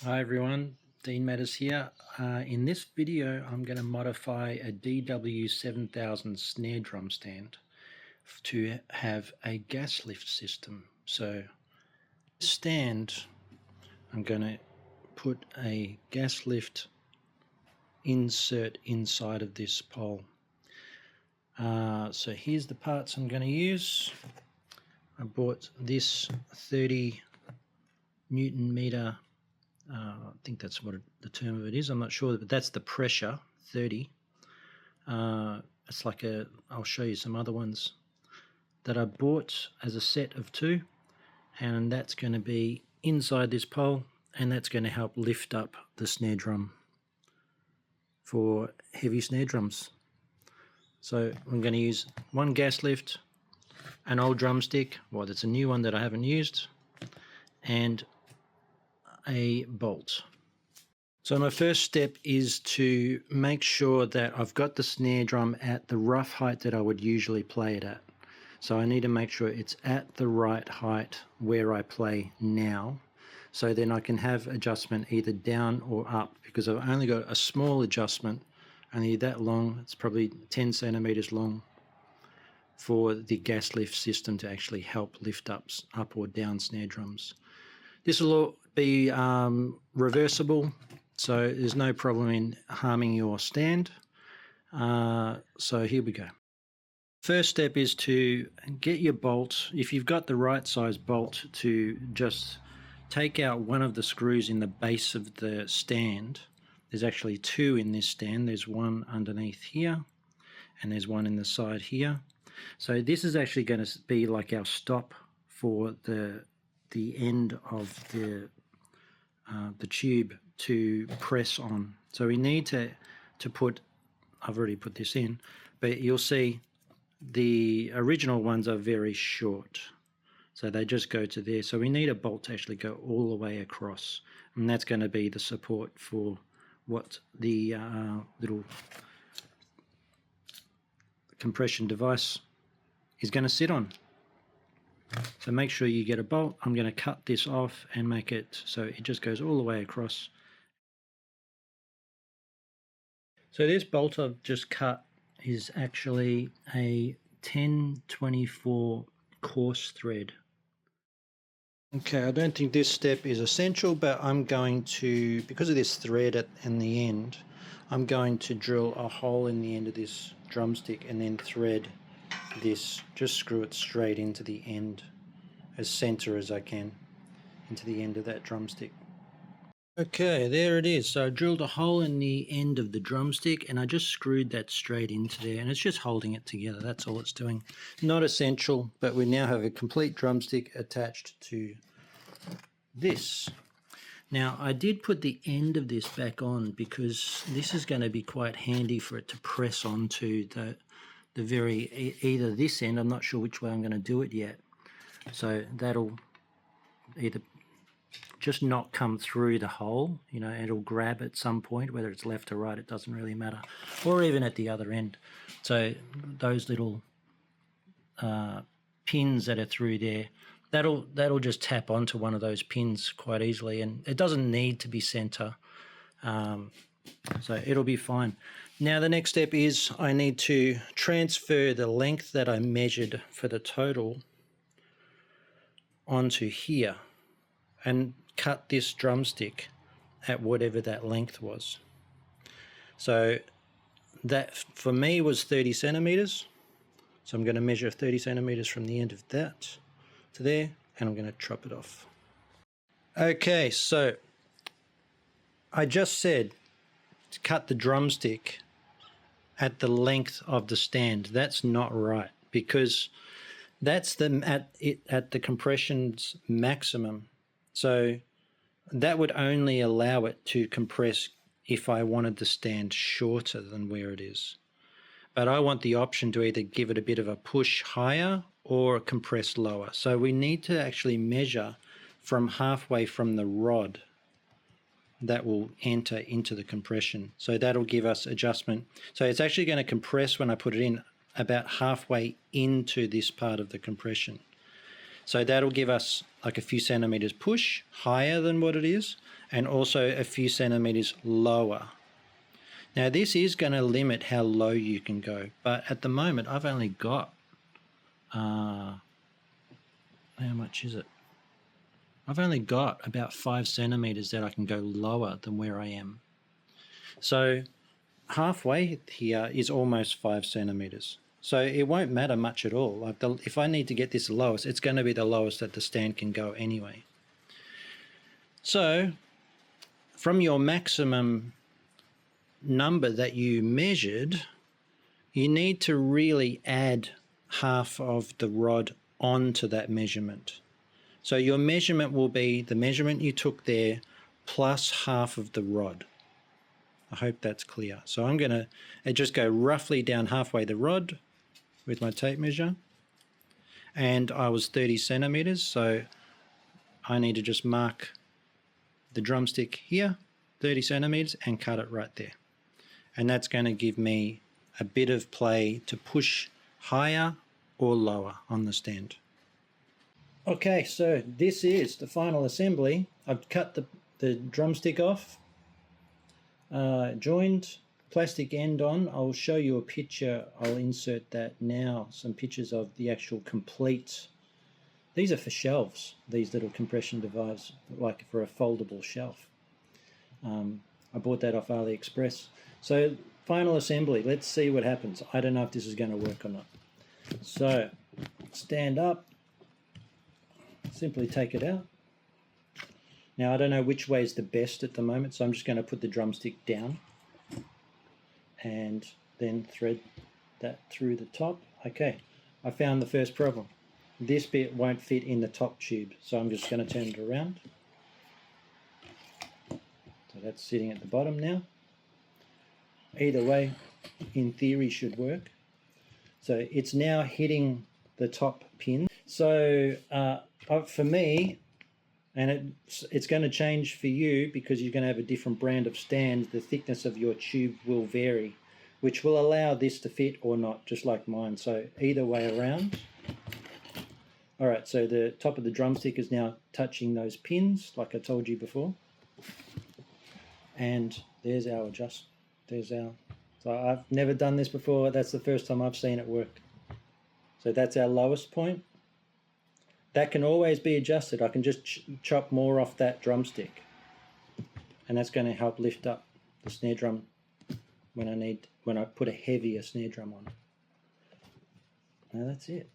Hi everyone, Dean Matters here. In this video I'm going to modify a DW7000 snare drum stand to have a gas lift system. So this stand, I'm going to put a gas lift insert inside of this pole. So here's the parts I'm going to use. I bought this 30 Newton meter, I think that's what the term of it is, I'm not sure, but that's the pressure, 30. It's like I'll show you some other ones that I bought as a set of two, and that's going to be inside this pole, and that's going to help lift up the snare drum for heavy snare drums. So I'm going to use one gas lift, an old drumstick, well, that's a new one that I haven't used, and a bolt. So my first step is to make sure that I've got the snare drum at the rough height that I would usually play it at. So I need to make sure it's at the right height where I play now. So then I can have adjustment either down or up, because I've only got a small adjustment, only that long, it's probably 10 centimeters long, for the gas lift system to actually help lift up or down snare drums. This will all be reversible, so there's no problem in harming your stand. So here we go. First step is to get your bolt, if you've got the right size bolt, to just take out one of the screws in the base of the stand. There's actually two in this stand. There's one underneath here and there's one in the side here. So this is actually going to be like our stop for the end of the tube to press on. So we need to put, I've already put this in, but you'll see the original ones are very short. So they just go to there. So we need a bolt to actually go all the way across. And that's going to be the support for what the little compression device is going to sit on. So make sure you get a bolt. I'm going to cut this off and make it so it just goes all the way across. So this bolt I've just cut is actually a 1024 coarse thread. Okay, I don't think this step is essential, but I'm going to, because of this thread in the end, I'm going to drill a hole in the end of this drumstick and then thread this, just screw it straight into the end, as center as I can, into the end of that drumstick. Okay, there it is. So I drilled a hole in the end of the drumstick and I just screwed that straight into there, and it's just holding it together. That's all it's doing. Not essential, but we now have a complete drumstick attached to this. Now I did put the end of this back on because this is going to be quite handy for it to press onto the very, either this end, I'm not sure which way I'm going to do it yet. So that'll either just not come through the hole, you know, it'll grab at some point, whether it's left or right, it doesn't really matter, or even at the other end. So those little pins that are through there, that'll just tap onto one of those pins quite easily, and it doesn't need to be center, so it'll be fine. Now the next step is I need to transfer the length that I measured for the total onto here and cut this drumstick at whatever that length was. So that for me was 30 centimeters. So I'm going to measure 30 centimeters from the end of that to there, and I'm going to chop it off. Okay, so I just said to cut the drumstick at the length of the stand. That's not right, because that's at the compression's maximum. So that would only allow it to compress if I wanted the stand shorter than where it is. But I want the option to either give it a bit of a push higher or compress lower. So we need to actually measure from halfway from the rod that will enter into the compression. So that'll give us adjustment. So it's actually going to compress when I put it in about halfway into this part of the compression. So that'll give us like a few centimeters push higher than what it is, and also a few centimeters lower. Now this is going to limit how low you can go, but at the moment I've only got, how much is it? I've only got about 5 centimeters that I can go lower than where I am. So halfway here is almost 5 centimeters. So it won't matter much at all. Like if I need to get this lowest, it's going to be the lowest that the stand can go anyway. So from your maximum number that you measured, you need to really add half of the rod onto that measurement. So your measurement will be the measurement you took there plus half of the rod. I hope that's clear. So I'm going to just go roughly down halfway the rod with my tape measure, and I was 30 centimeters, so I need to just mark the drumstick here, 30 centimeters, and cut it right there. And that's going to give me a bit of play to push higher or lower on the stand. Okay, so this is the final assembly. I've cut the drumstick off, joined plastic end on. I'll show you a picture. I'll insert that now, some pictures of the actual complete. These are for shelves, these little compression devices, like for a foldable shelf. I bought that off AliExpress. So final assembly, let's see what happens. I don't know if this is going to work or not. So stand up, simply take it out. Now I don't know which way is the best at the moment, so I'm just going to put the drumstick down and then thread that through the top. Okay, I found the first problem. This bit won't fit in the top tube, so I'm just going to turn it around. So that's sitting at the bottom now. Either way, in theory, should work. So it's now hitting the top pin. So for me, and it's going to change for you because you're going to have a different brand of stand, the thickness of your tube will vary, which will allow this to fit or not, just like mine. So either way around. All right, so the top of the drumstick is now touching those pins, like I told you before. And there's our adjust. So I've never done this before. That's the first time I've seen it work. So that's our lowest point. That can always be adjusted. I can just chop more off that drumstick, and that's going to help lift up the snare drum when I put a heavier snare drum on. Now that's it.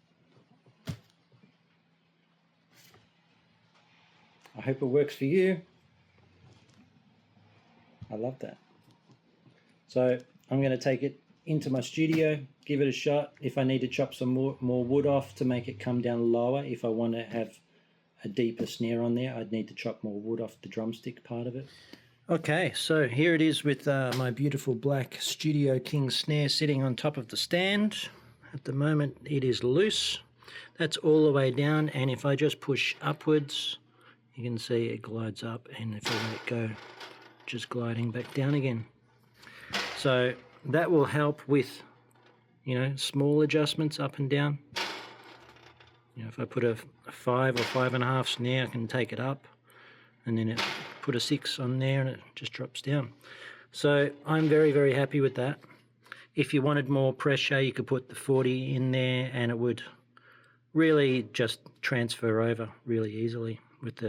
I hope it works for you. I love that. So I'm going to take it into my studio, give it a shot. If I need to chop some more wood off to make it come down lower, if I want to have a deeper snare on there, I'd need to chop more wood off the drumstick part of it. Okay, so here it is with my beautiful black Studio King snare sitting on top of the stand. At the moment it is loose. That's all the way down, and if I just push upwards, you can see it glides up, and if I let it go, just gliding back down again. So that will help with, small adjustments up and down. If I put a 5 or 5.5 snare, I can take it up, and then put a 6 on there and it just drops down. So I'm very, very happy with that. If you wanted more pressure, you could put the 40 in there, and it would really just transfer over really easily with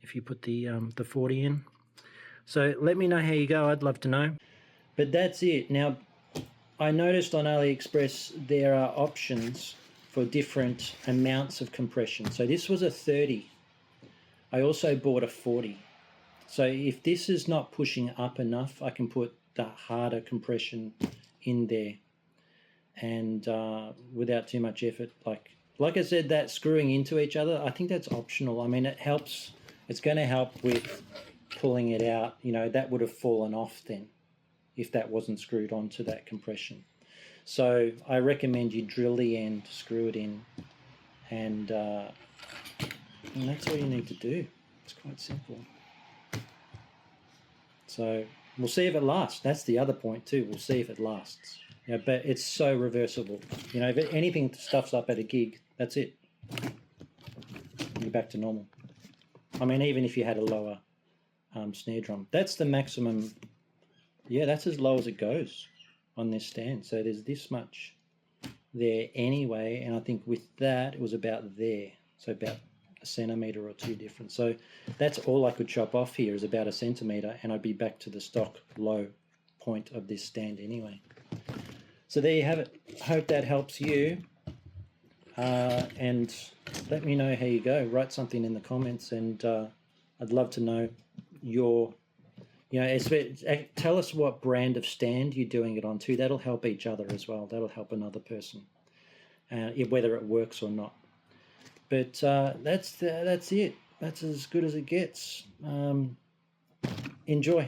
if you put the 40 in. So let me know how you go. I'd love to know. But that's it. Now, I noticed on AliExpress there are options for different amounts of compression. So this was a 30. I also bought a 40. So if this is not pushing up enough, I can put the harder compression in there, and without too much effort. Like I said, that screwing into each other, I think that's optional. I mean, it helps. It's going to help with pulling it out. That would have fallen off then if that wasn't screwed onto that compression. So I recommend you drill the end, screw it in, and that's all you need to do. It's quite simple. So we'll see if it lasts. That's the other point too. We'll see if it lasts. But it's so reversible. If anything stuffs up at a gig, that's it. back to normal. I mean, even if you had a lower snare drum. That's the maximum. Yeah, that's as low as it goes on this stand. So there's this much there anyway, and I think with that it was about there. So about a centimetre or two different. So that's all I could chop off here is about a centimetre, and I'd be back to the stock low point of this stand anyway. So there you have it. Hope that helps you. And let me know how you go. Write something in the comments, and I'd love to know your, tell us what brand of stand you're doing it on too. That'll help each other as well. That'll help another person, whether it works or not. But that's it. That's as good as it gets. Enjoy.